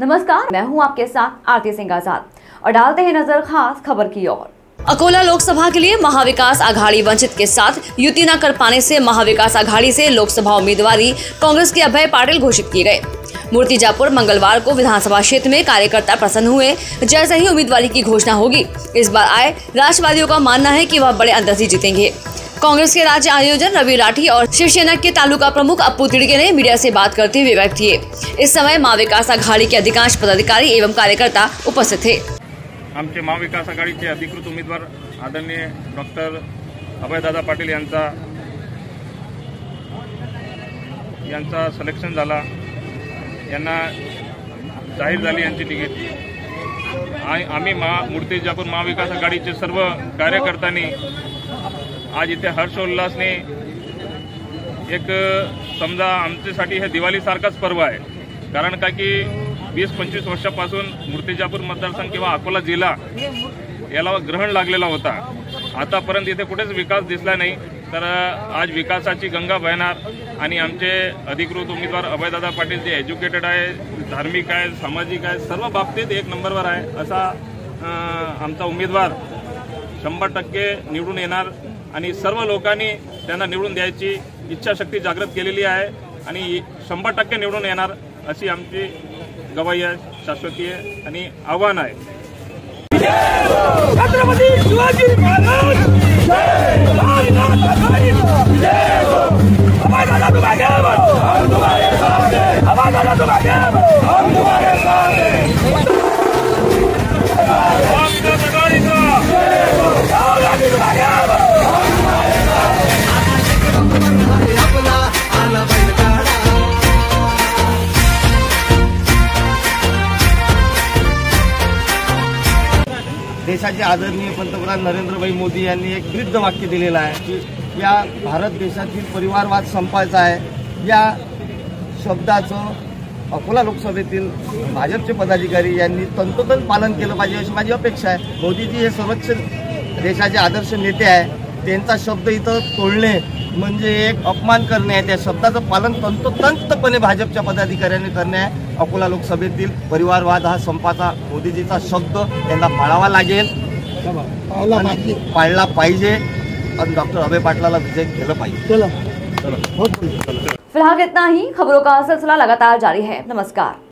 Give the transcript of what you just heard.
नमस्कार, मैं हूं आपके साथ आरती सिंह आजाद और डालते हैं नजर खास खबर की ओर। अकोला लोकसभा के लिए महाविकास आघाड़ी वंचित के साथ युति न कर पाने से महाविकास आघाड़ी से लोकसभा उम्मीदवारी कांग्रेस के अभय पाटिल घोषित किए गए। मूर्तिजापुर मंगलवार को विधानसभा क्षेत्र में कार्यकर्ता प्रसन्न हुए। जैसे ही उम्मीदवारी की घोषणा होगी, इस बार आए राष्ट्रवादियों का मानना है कि वह बड़े अंतर से जीतेंगे। कांग्रेस के राज्य आयोजन रवि राठी और शिवसेना के तालुका प्रमुख अप्पू तिड़के ने मीडिया से बात करते हुए व्यक्त किए। इस समय महाविकास आघाड़ी के अधिकांश पदाधिकारी एवं कार्यकर्ता उपस्थित थे। आमचे महाविकास आघाडीचे अधिकृत उमेदवार आदरणीय डॉक्टर अभयदादा पाटील यांचा सिलेक्शन झाला, यांना जाहीर झाली यांची तिकीट। आम्ही मूर्तिजापूर महाविकास आघाडीचे सर्व कार्यकर्त्यांनी आज इथे हर्षोल्लासने एक समजा आमच्यासाठी हे दिवाळी सारखाच पर्व आहे। कारण का की 20-25 वर्षापासून मूर्तिजापूर मतदारसंघ किंवा अकोला जिल्हा याला ग्रहण लागलेला होता। आतापर्यंत इथे कुठेच विकास दिसला नाही, तर आज विकासाची गंगा वाहणार आणि आमचे अधिकृत उमेदवार अभयदादा पाटील जे एज्युकेटेड आहे, धार्मिक आहे, सामाजिक आहे, सर्व बाबतीत एक नंबरवर आहे असा आमचा उमेदवार 100% निवडून येणार आणि सर्व लोकांनी त्यांना निवडून द्यायची इच्छाशक्ती जागृत केलेली आहे आणि 100% निवडून येणार अशी आमची गवाही आहे, शाश्वती आहे आणि आव्हान आहे। छत्रपती शिवाजी महाराज हमारा तो भाग्य हम तुम्हारे साथ हैं, हमारा तो भाग्य हम तुम्हारे साथ हैं। देशाचे आदरणीय पंतप्रधान नरेंद्रभाई मोदी यांनी एक ब्रीद वाक्य दिलेलं आहे की या भारत देशातील परिवारवाद संपायचा आहे। या शब्दाचं अकोला लोकसभेतील भाजपचे पदाधिकारी यांनी तंतोतंत पालन केलं पाहिजे अशी माझी अपेक्षा आहे। मोदीजी हे सर्वोच्च देशाचे आदर्श नेते आहे, त्यांचा शब्द इथं तोडणे म्हणजे एक अपमान करणे आहे। त्या शब्दाचं पालन तंतोतंतपणे भाजपच्या पदाधिकाऱ्यांनी करणे आहे। अकोला लोकसभेतील परिवारवाद हा संपाचा मोदीजीचा शब्द त्यांना पाळावा लागेल, पाळला पाहिजे आणि डॉक्टर अभय पाटलाला विजय केलं पाहिजे। फिलहाल इतना ही। खबरों का सिलसिला लगातार जारी है। नमस्कार।